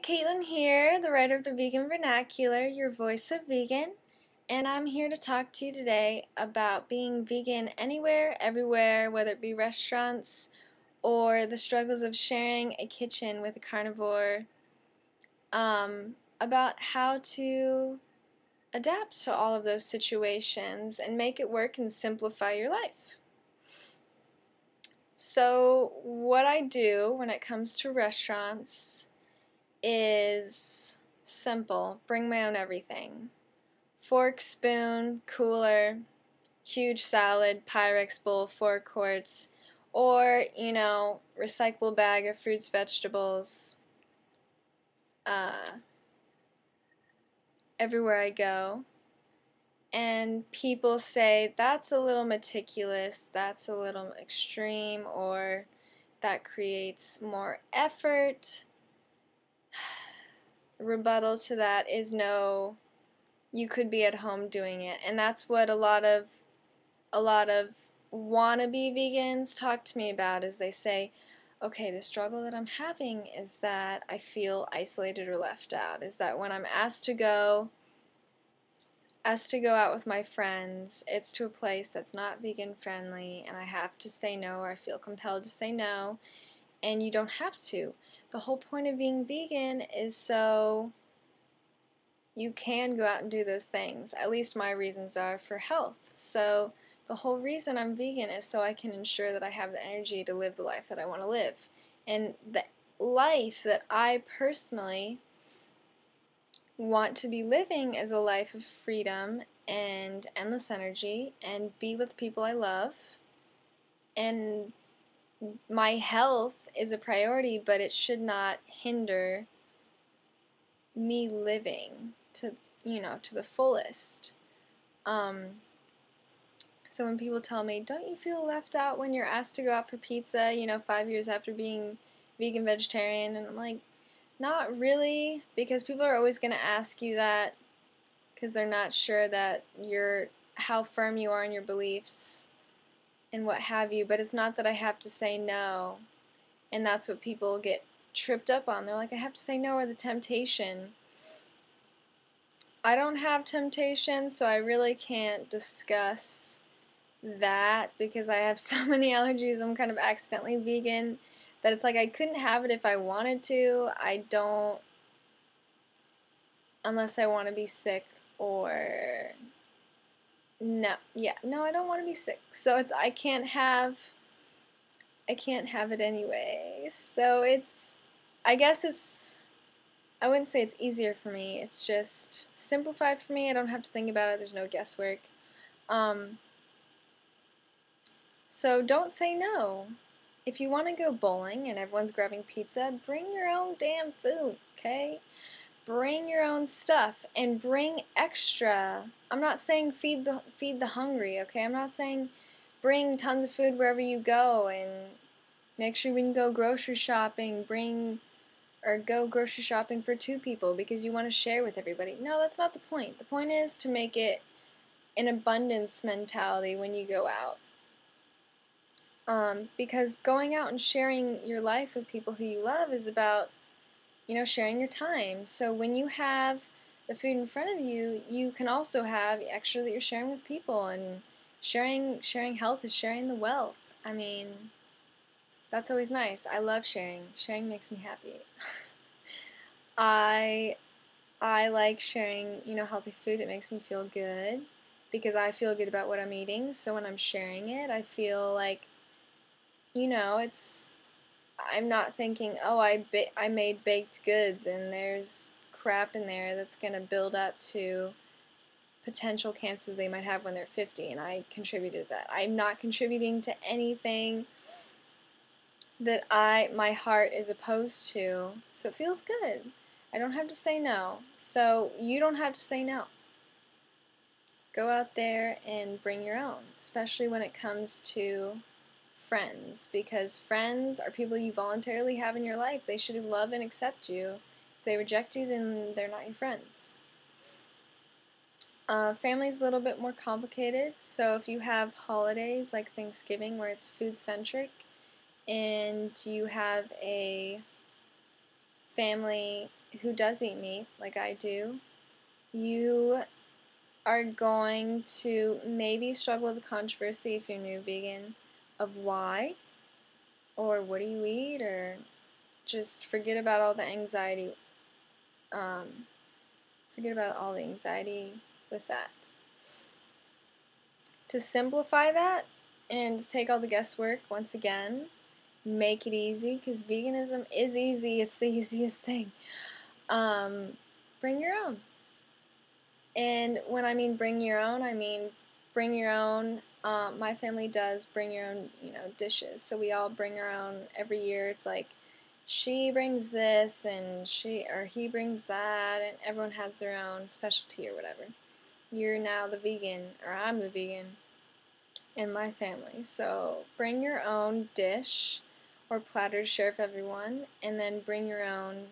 Caitlin here, the writer of the Vegan Vernacular, your voice of vegan, and I'm here to talk to you today about being vegan anywhere, everywhere, whether it be restaurants or the struggles of sharing a kitchen with a carnivore, about how to adapt to all of those situations and make it work and simplify your life. So, what I do when it comes to restaurants is simple. Bring my own everything. Fork, spoon, cooler, huge salad, Pyrex bowl, 4 quarts, or, recyclable bag of fruits, vegetables, everywhere I go. And people say, that's a little meticulous, that's a little extreme, or that creates more effort. Rebuttal to that is no, you could be at home doing it. And that's what a lot of wannabe vegans talk to me about, is they say, okay, the struggle that I'm having is that I feel isolated or left out, is that when I'm asked to go out with my friends, it's to a place that's not vegan friendly and I have to say no, or I feel compelled to say no. And you don't have to. The whole point of being vegan is so you can go out and do those things. At least my reasons are for health. So the whole reason I'm vegan is so I can ensure that I have the energy to live the life that I want to live. And the life that I personally want to be living is a life of freedom and endless energy and be with people I love. And my health is a priority, but it should not hinder me living to the fullest. So when people tell me, don't you feel left out when you're asked to go out for pizza, 5 years after being vegan vegetarian? And I'm like, not really, because people are always going to ask you that because they're not sure that how firm you are in your beliefs and what have you, but it's not that I have to say no. And that's what people get tripped up on. They're like, I have to say no, or the temptation. I don't have temptation, so I really can't discuss that because I have so many allergies. I'm kind of accidentally vegan that it's like I couldn't have it if I wanted to. I don't, unless I want to be sick or no, I don't want to be sick. So I can't have it anyway. So I wouldn't say it's easier for me. It's just simplified for me. I don't have to think about it. There's no guesswork. So don't say no. If you want to go bowling and everyone's grabbing pizza, bring your own damn food, okay? Bring your own stuff and bring extra. I'm not saying feed the hungry, okay? I'm not saying bring tons of food wherever you go and make sure when you go grocery shopping, go grocery shopping for 2 people because you want to share with everybody. No, that's not the point. The point is to make it an abundance mentality when you go out. Because going out and sharing your life with people who you love is about, sharing your time. So when you have the food in front of you, you can also have extra that you're sharing with people, and sharing health is sharing the wealth. I mean, that's always nice. I love sharing. Sharing makes me happy. I like sharing, healthy food. It makes me feel good because I feel good about what I'm eating. So when I'm sharing it, I feel like, I'm not thinking, oh, I made baked goods and there's crap in there that's going to build up to potential cancers they might have when they're 50, and I contributed to that. I'm not contributing to anything that my heart is opposed to, so it feels good. I don't have to say no, so you don't have to say no. Go out there and bring your own, especially when it comes to friends, because friends are people you voluntarily have in your life. They should love and accept you. If they reject you, then they're not your friends. Family's a little bit more complicated, so if you have holidays like Thanksgiving where it's food-centric, and you have a family who does eat meat, like I do, you are going to maybe struggle with the controversy if you're new vegan of why, or what do you eat, or just forget about all the anxiety. Forget about all the anxiety with that. To simplify that and take all the guesswork once again, make it easy, because veganism is easy. It's the easiest thing. Bring your own. And when I mean bring your own, I mean bring your own. My family does bring your own, dishes. So we all bring our own every year. It's like she brings this and he brings that, and everyone has their own specialty or whatever. You're now the vegan, or I'm the vegan in my family. So bring your own dish or platter to share with everyone, and then bring your own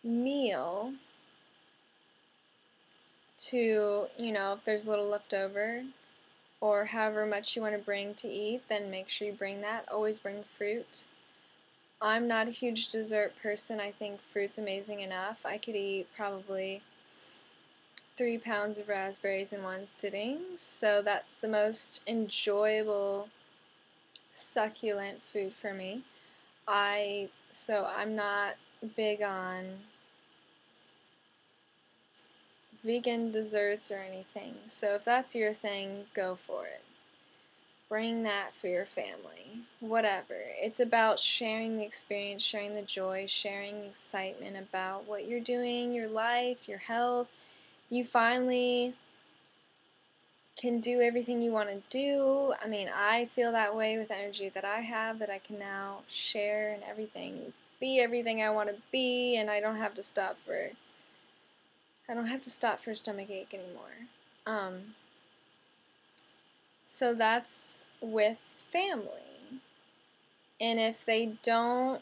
meal to, if there's a little left over, or however much you want to bring to eat, then make sure you bring that. Always bring fruit. I'm not a huge dessert person. I think fruit's amazing enough. I could eat probably 3 pounds of raspberries in one sitting, so that's the most enjoyable, succulent food for me. So I'm not big on vegan desserts or anything. So if that's your thing, go for it. Bring that for your family. Whatever. It's about sharing the experience, sharing the joy, sharing the excitement about what you're doing, your life, your health. You finally can do everything you want to do. I mean, I feel that way with the energy that I have, that I can now share and everything, be everything I want to be, and I don't have to stop for a stomach ache anymore. So that's with family. And if they don't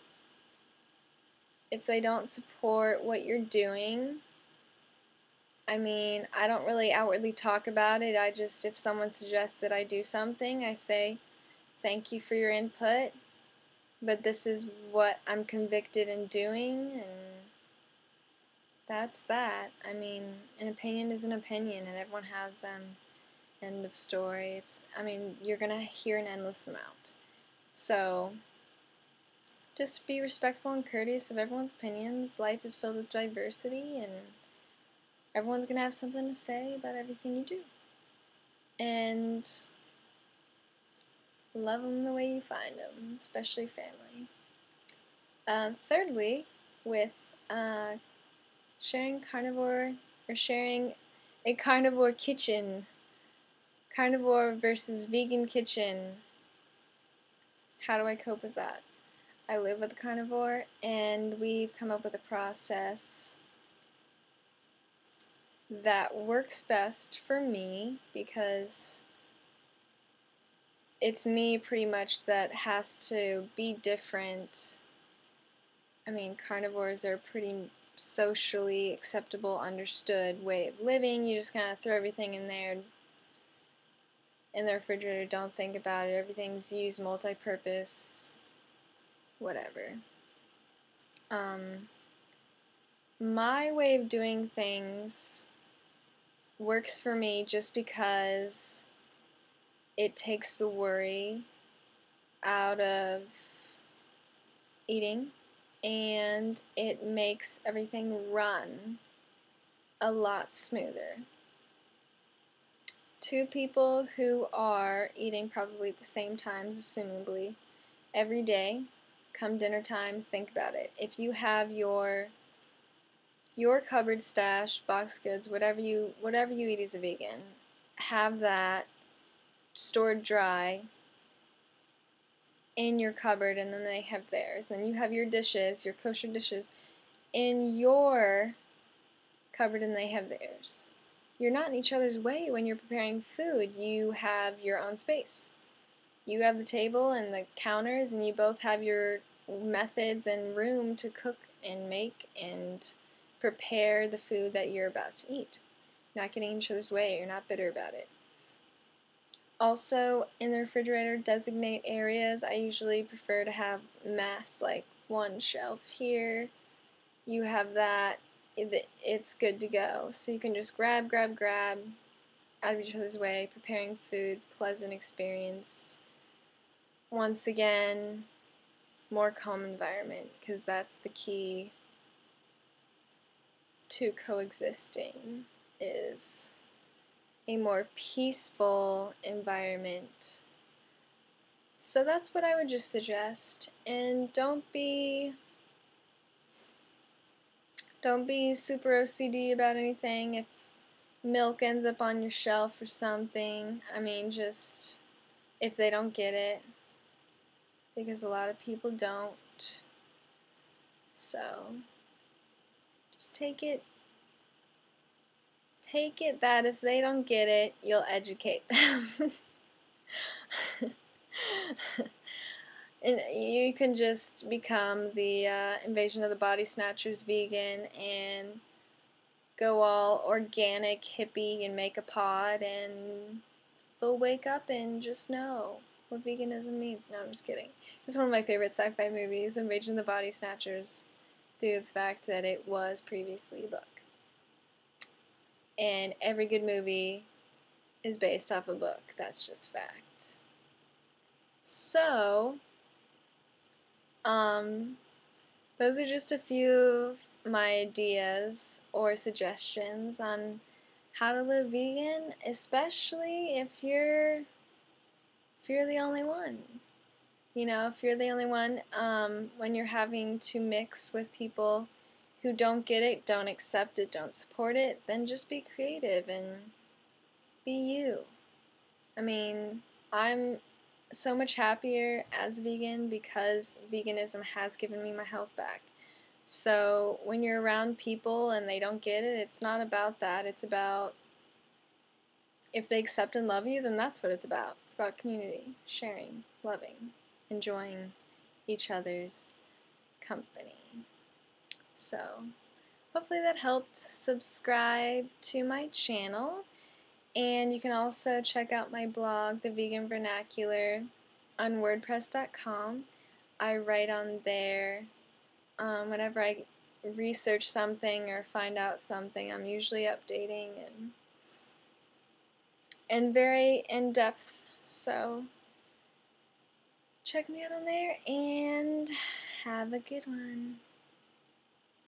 support what you're doing, I mean, I don't really outwardly talk about it. If someone suggests that I do something, I say, thank you for your input, but this is what I'm convicted in doing, and that's that. I mean, an opinion is an opinion, and everyone has them. End of story. You're going to hear an endless amount. So, just be respectful and courteous of everyone's opinions. Life is filled with diversity, and everyone's going to have something to say about everything you do. And love them the way you find them, especially family. Thirdly, with sharing carnivore, or sharing a carnivore kitchen, carnivore versus vegan kitchen, how do I cope with that? I live with a carnivore, and we've come up with a process that works best for me, because it's me pretty much that has to be different. I mean, carnivores are pretty socially acceptable, understood way of living. You just kind of throw everything in there in the refrigerator, don't think about it. Everything's used multi-purpose, whatever. My way of doing things works for me just because it takes the worry out of eating, and it makes everything run a lot smoother. 2 people who are eating probably at the same times, assumably, every day, come dinner time, think about it. If you have your cupboard stash, box goods, whatever you eat as a vegan, have that stored dry in your cupboard, and then they have theirs. Then you have your dishes, your kosher dishes, in your cupboard, and they have theirs. You're not in each other's way when you're preparing food. You have your own space. You have the table and the counters, and you both have your methods and room to cook and make and prepare the food that you're about to eat. You're not getting in each other's way. You're not bitter about it. Also, in the refrigerator, designate areas. I usually prefer to have mass, like one shelf here, you have that, it's good to go. So you can just grab out of each other's way, preparing food, pleasant experience. Once again, more calm environment, because that's the key to coexisting, is a more peaceful environment. So that's what I would just suggest. And don't be super OCD about anything. If milk ends up on your shelf or something, I mean, just if they don't get it, because a lot of people don't. So just take it that if they don't get it, you'll educate them. And you can just become the Invasion of the Body Snatchers vegan and go all organic hippie and make a pod, and they'll wake up and just know what veganism means. No, I'm just kidding. It's one of my favorite sci-fi movies, Invasion of the Body Snatchers, due to the fact that it was previously a book. And every good movie is based off a book. That's just fact. So, those are just a few of my ideas or suggestions on how to live vegan, especially if you're the only one. You know, if you're the only one, when you're having to mix with people who don't get it, don't accept it, don't support it, then just be creative and be you. I mean, I'm so much happier as vegan because veganism has given me my health back. So when you're around people and they don't get it, it's not about that. It's about if they accept and love you, then that's what it's about. It's about community, sharing, loving, enjoying each other's company. So hopefully that helped. Subscribe to my channel. And you can also check out my blog, The Vegan Vernacular, on WordPress.com. I write on there whenever I research something or find out something. I'm usually updating and very in-depth. So check me out on there and have a good one.